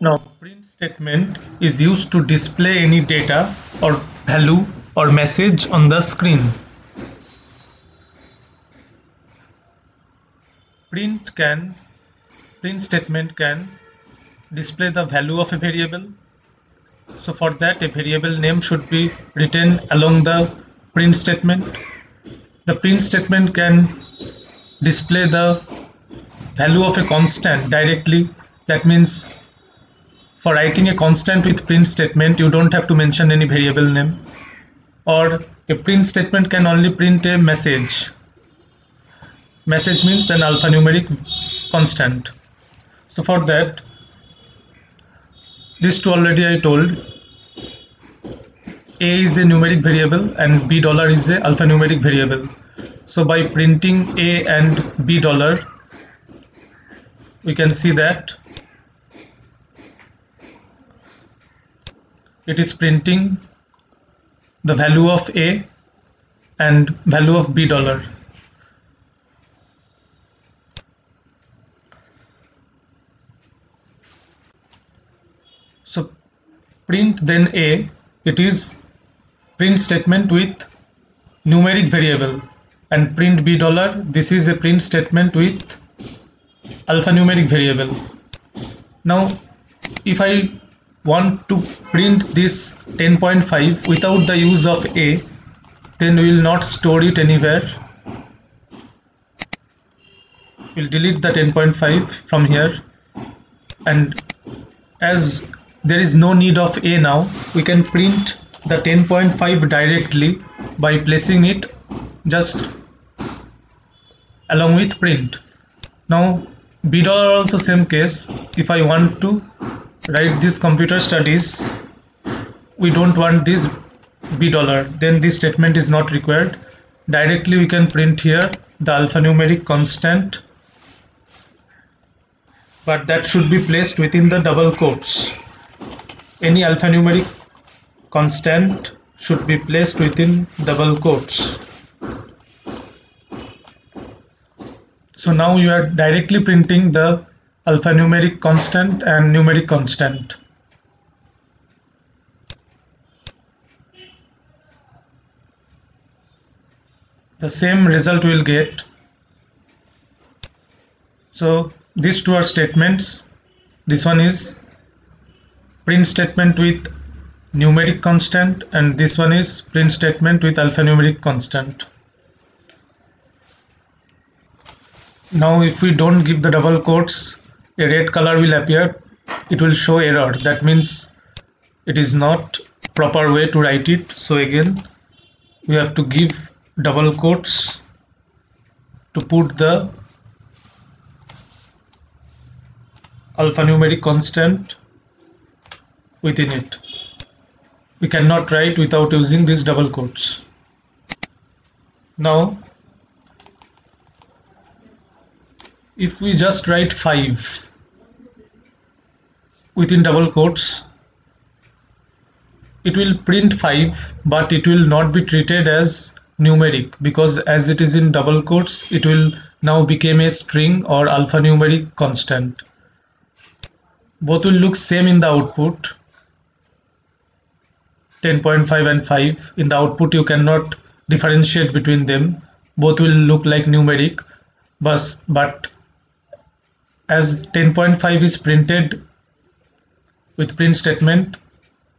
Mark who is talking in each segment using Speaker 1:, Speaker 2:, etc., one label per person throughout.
Speaker 1: Now, print statement is used to display any data or value or message on the screen. Print statement can display the value of a variable. So for that, a variable name should be written along the print statement. The print statement can display the value of a constant directly. That means for writing a constant with print statement, you don't have to mention any variable name. Or a print statement can only print a message. Message means an alphanumeric constant. So for that, these two already I told. A is a numeric variable and $B is a alphanumeric variable. So by printing A and $B, we can see that it is printing the value of A and value of $B. So print then A, it is print statement with numeric variable, and print $B, this is a print statement with alphanumeric variable. Now if I want to print this 10.5 without the use of A, then we will not store it anywhere. We'll delete the 10.5 from here, and as there is no need of A now, we can print the 10.5 directly by placing it just along with print. Now $B also same case. If I want to write this computer studies, we don't want this $B, then this statement is not required. Directly we can print here the alphanumeric constant, but that should be placed within the double quotes. Any alphanumeric constant should be placed within double quotes. So now you are directly printing the alphanumeric constant and numeric constant. The same result we will get. So these two are statements. This one is print statement with numeric constant, and this one is print statement with alphanumeric constant. Now if we don't give the double quotes, a red color will appear. It will show error. That means it is not proper way to write it. So again we have to give double quotes to put the alphanumeric constant within it. We cannot write without using these double quotes. Now if we just write 5 within double quotes, it will print 5, but it will not be treated as numeric, because as it is in double quotes, it will now become a string or alphanumeric constant. Both will look same in the output, 10.5 and 5. In the output you cannot differentiate between them. Both will look like numeric, but as 10.5 is printed with print statement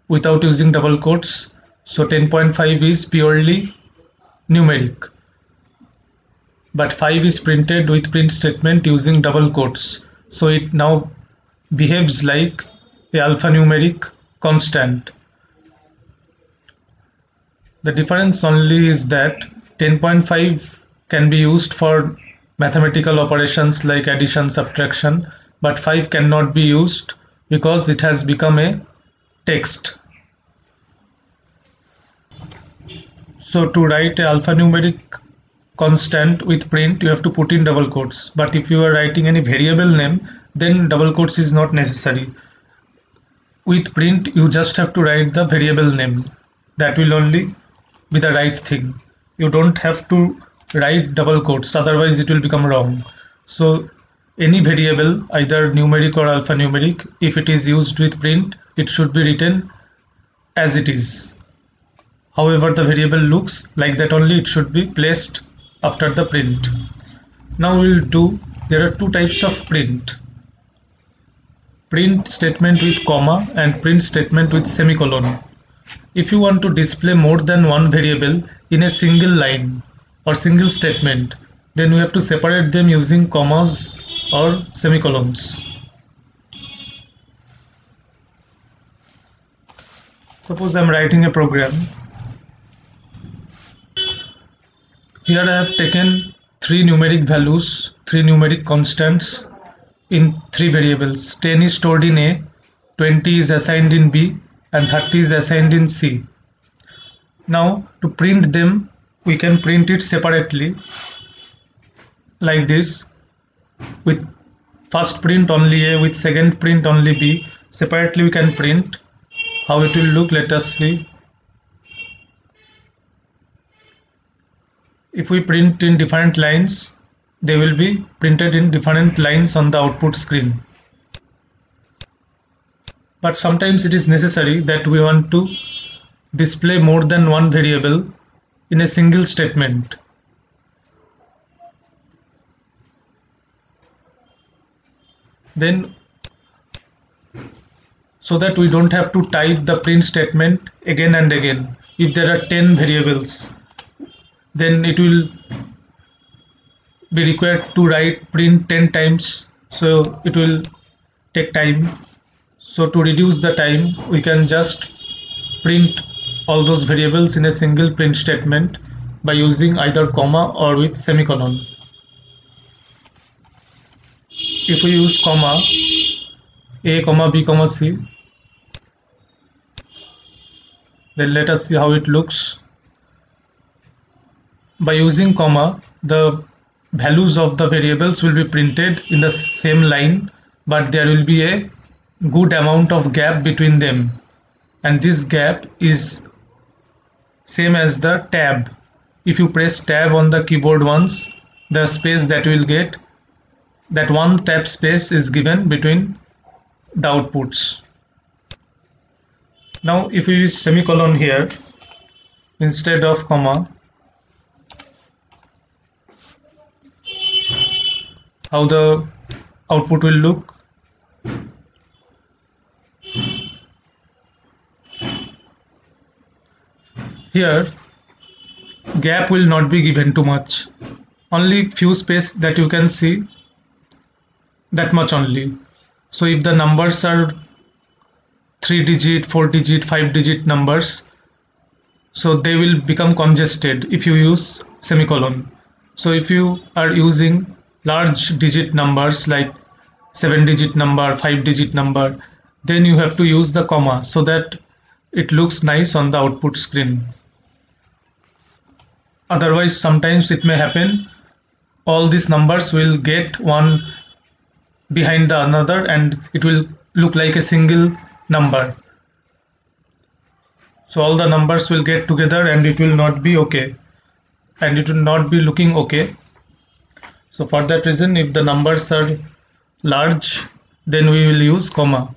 Speaker 1: without using double quotes, so 10.5 is purely numeric, but 5 is printed with print statement using double quotes, so it now behaves like a alphanumeric constant. The difference only is that 10.5 can be used for mathematical operations like addition, subtraction, but 5 cannot be used because it has become a text. So to write a alphanumeric constant with print, you have to put in double quotes, but if you are writing any variable name, then double quotes is not necessary. With print you just have to write the variable name. That will only be the right thing. You don't have to write double quotes, otherwise it will become wrong. So any variable, either numeric or alphanumeric, if it is used with print, it should be written as it is. However the variable looks, like that only it should be placed after the print. Now there are two types of print. Print statement with comma and print statement with semicolon. If you want to display more than one variable in a single line or single statement, then we have to separate them using commas or semicolons. Suppose I am writing a program. Here I have taken three numeric values, three numeric constants in three variables. 10 is stored in A, 20 is assigned in B, and 30 is assigned in C. Now to print them, we can print it separately like this, with first print only A, with second print only B. Separately we can print. How it will look, let us see. If we print in different lines, they will be printed in different lines on the output screen. But sometimes it is necessary that we want to display more than one variable in a single statement. Then, so that we don't have to type the print statement again and again. If there are 10 variables, then it will be required to write print 10 times, so it will take time. So to reduce the time, we can just print all those variables in a single print statement by using either comma or with semicolon. If we use comma, A, comma B, comma C, then let us see how it looks. By using comma, the values of the variables will be printed in the same line, but there will be a good amount of gap between them, and this gap is same as the tab. If you press tab on the keyboard once, the space that you will get, that one tab space is given between the outputs. Now if we use semicolon here instead of comma, how the output will look. Here gap will not be given too much, only few space that you can see, that much only. So if the numbers are 3-digit, 4-digit, 5-digit numbers, so they will become congested if you use semicolon. So if you are using large digit numbers like 7-digit number, 5-digit number, then you have to use the comma so that it looks nice on the output screen. Otherwise sometimes it may happen all these numbers will get one behind the another and it will look like a single number. So all the numbers will get together and it will not be okay, and it will not be looking okay. So for that reason, if the numbers are large, then we will use comma.